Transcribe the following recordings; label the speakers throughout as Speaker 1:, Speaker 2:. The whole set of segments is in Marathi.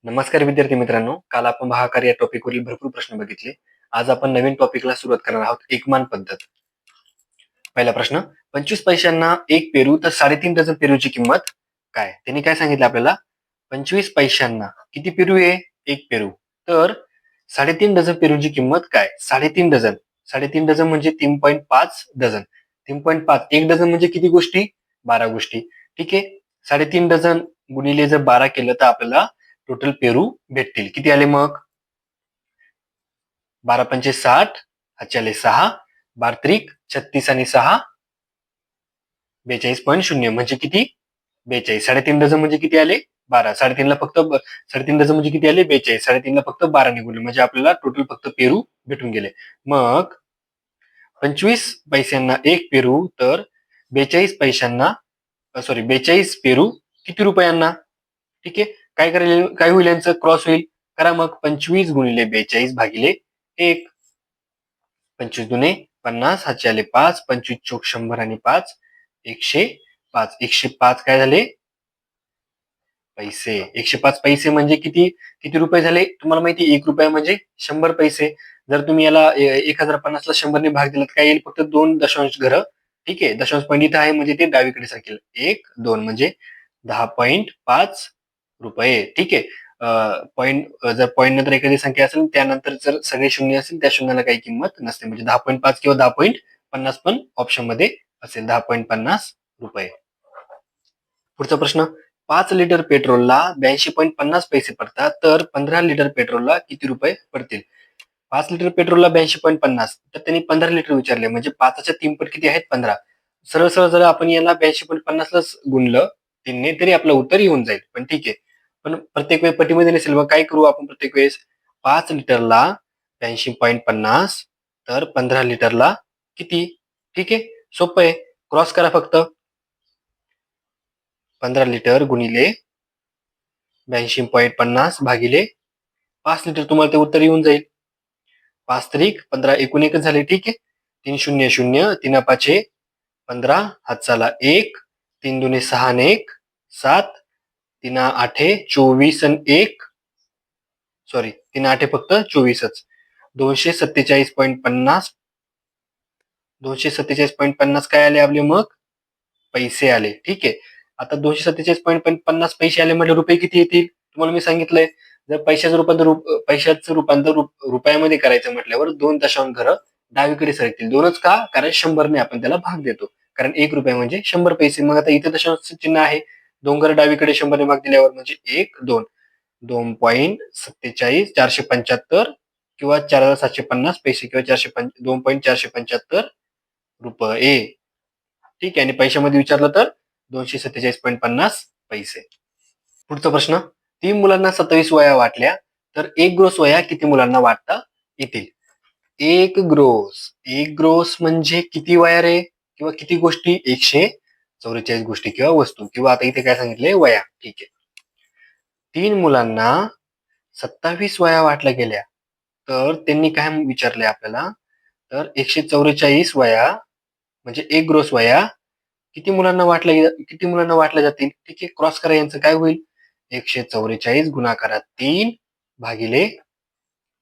Speaker 1: नमस्कार विद्यार्थी मित्रांनो, काल आपण भागाकार या टॉपिकवरील भरपूर प्रश्न बघितले. आज आपण नवीन टॉपिकला सुरुवात करणार आहोत. एकमान पद्धत. पहिला प्रश्न, 25 पैशांना एक पेरू तर 3.5 डझन पेरूची किंमत काय? त्यांनी काय सांगितलं आपल्याला? 25 पैशांना किती पेरू आहे? एक पेरू. तर 3.5 डझन पेरूची किंमत काय? 3.5 डझन. 3.5 डझन म्हणजे 3.5 डझन. 3.5 एक डझन म्हणजे किती गोष्टी? 12 गोष्टी. ठीक आहे. 3.5 डझन गुणिले जर 12 केलं तर आपल्याला टोटल पेरू भेटतील. किती आले मग? 12 पंचे 60, हातचे आले 6, 12 त्रिक 36 आणि 6 42.0 म्हणजे किती? 42. 3.5 डझन म्हणजे किती आले? 12. 3.5 ला फक्त 3.5 डझन म्हणजे किती आले? 42. 3.5 ला फक्त 12 निघून म्हणजे आपल्याला टोटल फक्त पेरू भेटून गेले. मग 25 पैशांना एक पेरू तर 42 पैशांना 42 पेरू किती रुपयांना? ठीक आहे. काय होईल यांचं? क्रॉस होईल. करा मग. 25 गुणिले 42 भागिले 1. 25 दुने 50, हातचे आले 5, 25 चोक 100 आणि 5 105. 105 काय झाले? पैसे. 105 पैसे म्हणजे किती किती रुपये झाले? तुम्हाला माहिती 1 रुपया म्हणजे 100 पैसे. जर तुम्ही याला 1050 ला 100 ने भाग दिला तर काय येईल? फक्त 2 दशांश घर. ठीक आहे. दशांश पॉईंट इथं आहे म्हणजे ते डावीकडे सरकेल. 1, 2 म्हणजे 10.5 रुपये. ठीक आहे. पॉईंट जर पॉईंट नंतर एखादी संख्या असेल त्यानंतर जर सगळे शून्य असेल त्या शून्याला काही किंमत नसते. म्हणजे 10.5 किंवा 10.50 पण ऑप्शन मध्ये असेल. 10.50 रुपये. पुढचा प्रश्न, 5 लिटर पेट्रोलला 82.50 पैसे पडतात तर 15 लिटर पेट्रोलला किती रुपये पडतील? 5 लिटर पेट्रोलला 82.50 तर त्यांनी 15 लिटर विचारले म्हणजे 5च्या 3 पट किती आहेत? 15. सरळ सरळ जर आपण याला 82.50 ला गुणलं 3 ने तरी आपलं उत्तर येऊन जाईल. पण ठीक आहे. पण प्रत्येक वेळी पटीमध्ये नसेल. मग काय करू आपण प्रत्येक वेळेस? 5 लिटरला 82.50 तर 15 लिटरला किती? ठीक आहे. सोपं आहे. क्रॉस करा फक्त. 15 लिटर गुणिले 82.50 भागिले 5 लिटर तुम्हाला ते उत्तर येऊन जाईल. 5 त्रिक 15 एकूण एकच झाले. ठीक आहे. 3 शून्य शून्य 3 पाचे 15 हातचाला 1 3 दुने 6 आणि 1 7 3 आठे 24 आणि 1 सॉरी 3 आठे फक्त 24च 247.50 247.50 काय आले आपले मग? पैसे आले. ठीक आहे. आता 247.50 पैसे आले म्हणजे रुपये किती येतील? तुम्हाला मी सांगितलंय. जर पैशाचं रूपांतर रुपयामध्ये करायचं म्हटल्यावर 2 दशांश घर डावीकडे सरकतील. 2च का? कारण 100 ने आपण त्याला भाग देतो. कारण 1 रुपया म्हणजे 100 पैसे. मग आता इथे दशांश चिन्ह आहे. 2 घर डावीकडे 100 ने भाग दिल्यावर म्हणजे 1 2 2.47 475 किंवा 4750 पैसे किंवा 2.475 रुपये. ठीक आहे. आणि पैशामध्ये विचारलं तर 247.50 पैसे. पुढचा प्रश्न, 3 मुलांना 27 वह्या वाटल्या तर एक ग्रोस वह्या किती मुलांना वाटता येतील? एक ग्रोस म्हणजे किती वह्या रे? किंवा किती गोष्टी? 144 गोष्टी किंवा वस्तू किंवा आता इथे काय सांगितलंय? वह्या. ठीक आहे. 3 मुलांना 27 वह्या वाटल्या गेल्या तर त्यांनी काय विचारलंय आपल्याला? तर 144 वह्या म्हणजे एक ग्रोस वह्या किती मुलांना वाटल्या जातील? ठीक आहे. क्रॉस करा. यांचं काय होईल? 144 गुणाकारात 3 भागिले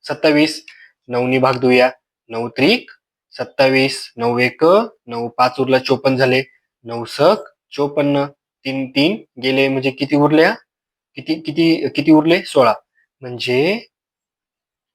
Speaker 1: 27. 9 नी भाग देऊया. 9 त्रिक 27 9 एक 9 5 उरला 54 झाले. 9 सक 54 3 3 गेले म्हणजे किती उरल्या? किती किती किती उरले? 16. म्हणजे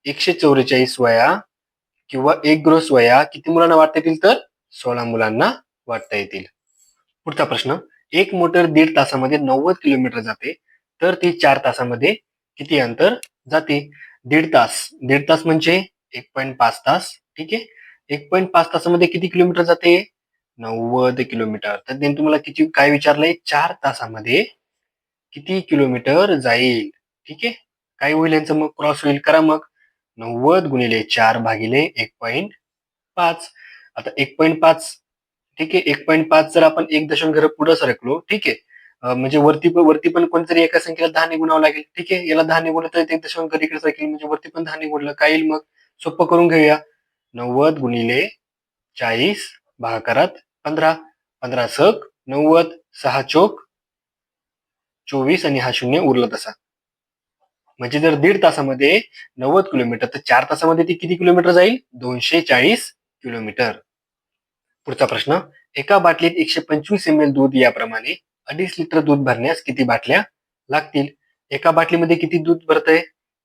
Speaker 1: 144 वह्या किंवा एक ग्रोस वह्या किती मुलांना वाटता येतील? तर 16 मुलांना वाटता येतील. पुढचा प्रश्न, एक मोटर 1.5 तासामध्ये 90 किलोमीटर जाते तर ती 4 तासामध्ये किती अंतर जाते? 1.5 तास म्हणजे 1.5 तास. ठीक आहे. 1.5 तासामध्ये किती किलोमीटर जाते? 90 किलोमीटर. तर त्यांनी तुम्हाला किती काय विचारलंय? 4 तासामध्ये किती किलोमीटर जाईल? ठीक आहे. काय होईल यांचं? मग क्रॉस होईल. करा मग. 90 गुणिले 4 भागिले 1.5. आता 1.5 ठीक आहे. 1.5 जर आपण 1 दशांश घर पुढे सरकलो. ठीक आहे. म्हणजे वरती पण कोणतरी एका संख्येला 10 ने गुणावं लागेल. ठीक आहे. याला 10 ने गुणलं तर 1 दशांश घर इकडे सरकेल म्हणजे वरती पण 10 ने गुणलं. काय येईल मग? सोपं करून घेऊया. 90 गुणिले 40 भागाकारात 15. 15 सक 90 6 चोक 24 आणि हा शून्य उरला तसा. म्हणजे जर 1.5 तासामध्ये 90 किलोमीटर तर 4 तासामध्ये ती किती किलोमीटर जाईल? 240 किलोमीटर. पुढचा प्रश्न, एका बाटलीत 125 ml दूध याप्रमाणे 2.5 लिटर दूध भरण्यास किती बाटल्या लागतील? एका बाटलीमध्ये किती दूध भरतंय?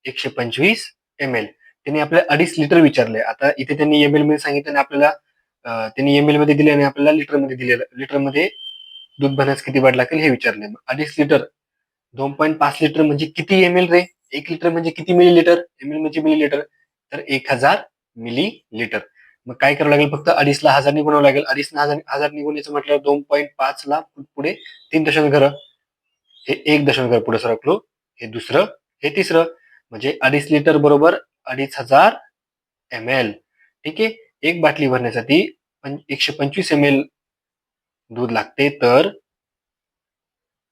Speaker 1: 125 ml. त्यांनी आपल्याला 2.5 लिटर विचारलंय. आता इथे त्यांनी ml मध्ये सांगितलं आणि आपल्याला त्यांनी ml मध्ये दिले आणि आपल्याला लिटर मध्ये दिलेलं. लिटर मध्ये दूध भरण्यास किती बाटल्या लागतील हे विचारलंय. 2.5 लिटर 2.5 लिटर म्हणजे किती ml रे? 1 लिटर म्हणजे किती मिलीलिटर? ml म्हणजे मिलीलिटर. तर 1000 मिलीलिटर. मग काय करावं लागेल? फक्त 2.5 ला 1000 ने गुणावं लागेल. 2.5 ला 1000 ने गुणायचं म्हटल्यावर 2.5 ला पुढे 3 दशांश घरं. हे 1 दशांश घर पुढे सरकलो. हे दुसरं, हे तिसरं. म्हणजे 2.5 लिटर बरोबर 2500 ml. ठीक आहे. एक बाटली भरण्यासाठी 125 ml दूध लागते, तर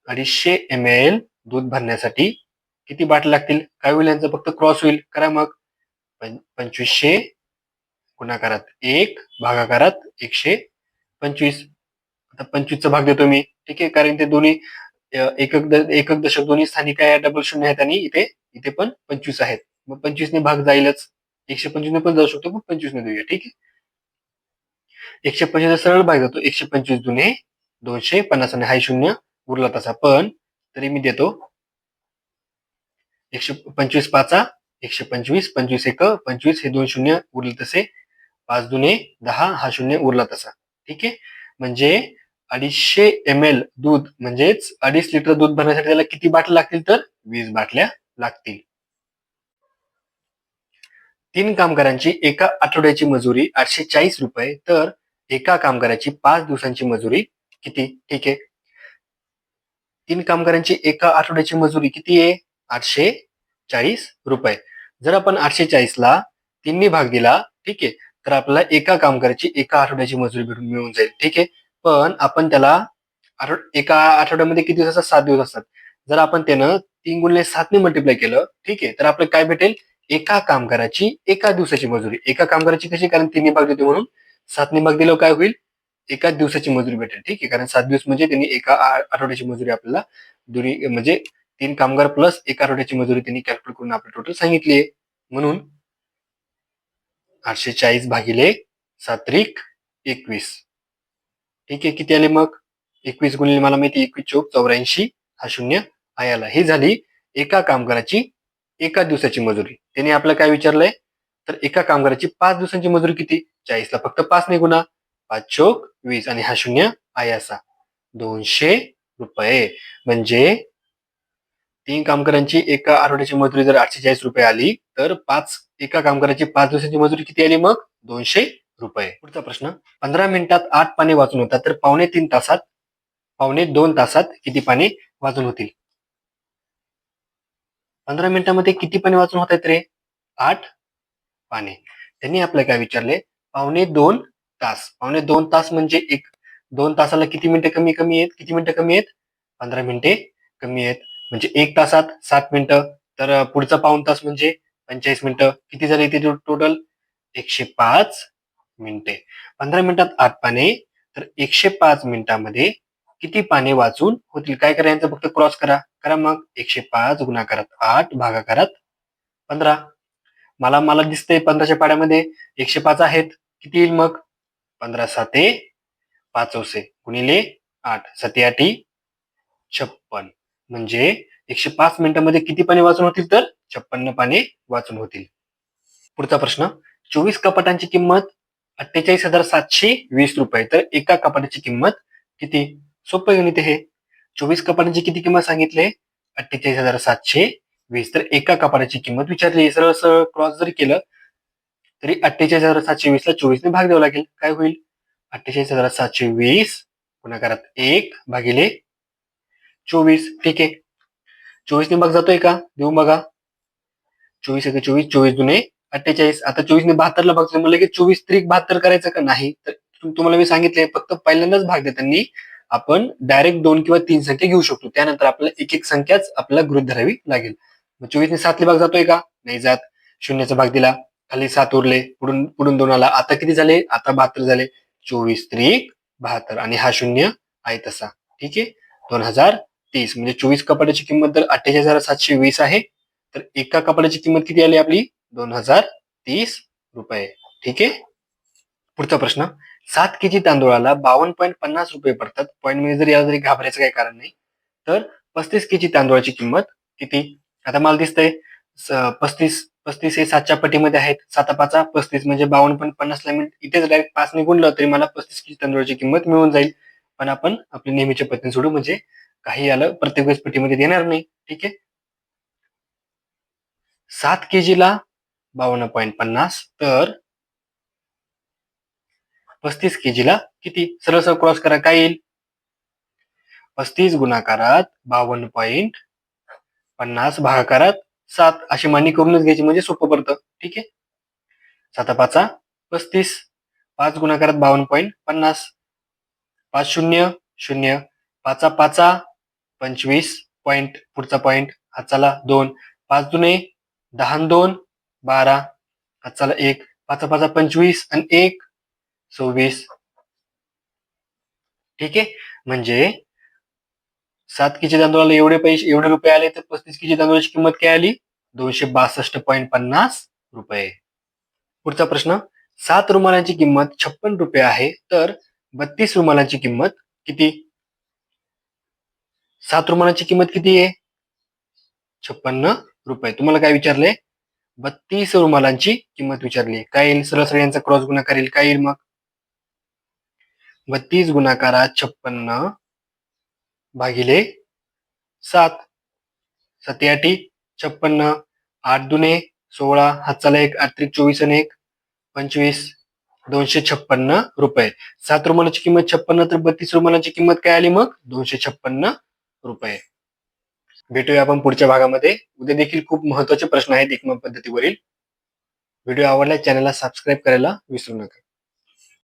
Speaker 1: 250 ml दूध भरण्यासाठी किती बाटल्या लागतील? काय होईल? यांचं फक्त क्रॉस होईल. करा मग. 2500 गुणाकारात 1 भागाकारात 125. आता 25 चा भाग देतो मी. ठीक आहे. कारण ते दोन्ही एकक दशक दोन्ही स्थानिक आहे, डबल शून्य आहेत आणि इथे पण 25 आहेत. मग 25 ने भाग जाईलच. 125 ने पण जाऊ शकतो, पण 25 ने देऊया. ठीक आहे. 125 सरळ भाग जातो. 125 दुने 250 आणि हा शून्य उरला तसा. पण तरी मी देतो 125 पाचा 125, 25 एक 25, हे 2 शून्य उरले तसे. 5 दुने 10, हा शून्य उरला तसा. ठीक आहे. म्हणजे 250 ml दूध म्हणजेच 2.5 लिटर दूध भरण्यासाठी त्याला किती बाटल्या लागतील? तर 20 बाटल्या लागतील. 3 कामगारांची एका आठवड्याची मजुरी 840 रुपये, तर एका कामगाराची 5 दिवसांची मजुरी किती? ठीक आहे. 3 कामगारांची एका आठवड्याची मजुरी किती आहे? 840 रुपये. जर आपण 840 ला 3 ने भाग दिला, ठीक आहे, तर आपल्याला एका कामगाराची एका आठवड्याची मजुरी मिळून जाईल. ठीक आहे. पण आपण त्याला एका आठवड्यामध्ये किती दिवस असतात? 7 दिवस असतात. जर आपण त्यानं 3 गुणिले 7 ने मल्टिप्लाय केलं, ठीक आहे, तर आपल्याला काय भेटेल? एका कामगाराची एका दिवसाची मजुरी. एका कामगाराची कशी? कारण 3 ने भाग देतो म्हणून. 7 ने भाग दिल्यावर काय होईल? एका दिवसाची मजुरी भेटेल. ठीक आहे. कारण 7 दिवस म्हणजे त्यांनी एका आठवड्याची मजुरी आपल्याला म्हणजे 3 कामगार प्लस एका आठवड्याची मजुरी त्यांनी कॅल्क्युलेट करून आपल्याला टोटल सांगितली आहे. म्हणून 840 भागिले 7 21. ठीक आहे. किती आले मग? 21 गुणिले मला माहिती 21 चौक 84, हा शून्य हा आला. ही झाली एका कामगाराची एका दिवसाची मजुरी. त्याने आपल्याला काय विचारलंय? तर एका कामगाराची 5 दिवसांची मजुरी किती? 40 ला फक्त 5 ने गुणा. 5 चौक 20 आणि हा शून्य आहे असा 200 रुपये. म्हणजे 3 कामगारांची एका आठवड्याची मजुरी जर 840 रुपये आली, तर एका कामगाराची 5 दिवसांची मजुरी किती आली मग? 200 रुपये. पुढचा प्रश्न, 15 मिनिटात 8 पाने वाचून होतात, तर पावणे 2 तासात किती पाने वाचून होतील? 15 मिनिटांमध्ये किती पाने वाचून होत आहेत रे? 8 पाने. त्यांनी आपल्याला काय विचारले? पावणे 2 तास. पावणे 2 तास म्हणजे 2 तासाला किती मिनिटं कमी कमी आहेत? किती मिनिटं कमी आहेत? 15 मिनिटे कमी आहेत. म्हणजे 1 तासात 7 मिनिटं. तर पुढचा पाऊण तास म्हणजे 45 मिनिटं. किती झाले इथे टोटल? 105 मिनिटे. 15 मिनिटात 8 पाने, तर 105 मिनिटांमध्ये किती पाने वाचून होतील? काय करा? यांचं फक्त क्रॉस करा. करा मग. 105 गुणाकारात 8 भागाकारात 15. मला दिसतंय 15च्या पाड्यामध्ये 105 आहेत. किती येईल मग? 15 साते 5 गुणिले 8 7 8 56. म्हणजे 105 मिनिटांमध्ये किती पाने वाचून होतील? तर 56 पाने वाचून होतील. पुढचा प्रश्न, 24 कपाटांची किंमत 48,720 रुपये, तर एका कपाटाची किंमत किती? सोपं गणित हे. 24 कपाटांची किती किंमत सांगितली? 48,720. तर एका कपाटाची किंमत विचारली. सरळ सरळ क्रॉस जरी केलं तरी 48,720 ला 24 ने भाग द्यावा लागेल. काय होईल? 48,720 गुणाकारात 1 भागिले 24. ठीक आहे. 24 ने भाग जातोय का? देऊन बघा. 24 एक 24, 24 दुने 48. आता 24 ने 72 ला भागतो, मग लगेच 24 त्रिक 72 करायचं का? नाही. तर तुम्हाला मी सांगितलंय, फक्त पहिल्यांदाच भाग देताना आपण डायरेक्ट 2 किंवा 3 संख्या घेऊ शकतो. त्यानंतर आपल्याला एक एक संख्याच आपल्याला गृहीत धरावी लागेल. मग 24 ने 7 ला भाग जातोय का? नाही जात. शून्याचा भाग दिला, खाली 7 उरले, पुढून 2 आला. आता किती झाले? आता 72 झाले. 24 त्रिक 72 आणि हा शून्य आहे तसा. ठीक आहे. 2030 म्हणजे 24 कपाटाची किंमत तर 48,720 आहे. तर एका कपाटाची किंमत किती आली आपली 2030 रुपये. ठीक आहे. पुढचा प्रश्न, 7 केजी तांदूळाला 52.50 रुपये पडतात. पॉईंट मध्ये जर याला जरी घाबरायचं काही कारण नाही. तर 35 केजी तांदूळाची किंमत किती? आता मला दिसतंय 35 हे 7च्या पटीमध्ये आहेत. 7 पाचा 35 म्हणजे 52.50 ला मी इथेच डायरेक्ट 5 ने गुणलं तरी मला 35 केजी तांदूळाची किंमत मिळून जाईल. पण आपण आपली नेहमीच्या पद्धतीने सोडू, म्हणजे काही आलं प्रत्येक वेळेस पटीमध्ये देणार नाही. ठीक आहे. 7 केजीला 52.50 तर 35 केजीला किती? सरळ सरळ क्रॉस करा, काय येईल? 35 गुणाकारात 52.50 भागाकारात 7 अशी मांडणी करूनच घ्यायची, म्हणजे सोपं पडतं. ठीक आहे. 7 पाचा 35, 5 गुणाकारात 52.50, 5 शून्य शून्य, 5 पाचा 25 पॉईंट, पुढचा पॉईंट हाताला 2, 5 दुने 10 2 12, हाताला 1, 5 पाचा 25 आणि 1 26. ठीक आहे. म्हणजे 7 केजी तांदूळाला एवढे रुपये आले, तर 35 केजी तांदूळाची किंमत काय आली? 262.50 रुपये. पुढचा प्रश्न, 7 रुमालांची किंमत 56 रुपये आहे, तर 32 रुमालांची किंमत किती? 7 रुमालांची किंमत किती आहे? 56 रुपये. तुम्हाला काय विचारलंय? 32 रुमालांची किंमत विचारली. काय येईल? सरळ सरळ यांचा क्रॉस गुणाकार येईल. काय येईल मग? 32 गुणाकारात 56 भागिले 7, 7 आठी 56, 8 दुने 16, हाताला 1, 8 त्रिक 24 आणि 1 25, 256 रुपये. 7 रुमालाची किंमत 56, तर 32 रुमालाची किंमत काय आली मग? 256 रुपये. भेटूया आपण पुढच्या भागामध्ये. उद्या देखील खूप महत्त्वाचे प्रश्न आहेत एकमाप पद्धतीवरील. व्हिडिओ आवडल्यास चॅनलला सबस्क्राईब करायला विसरू नका.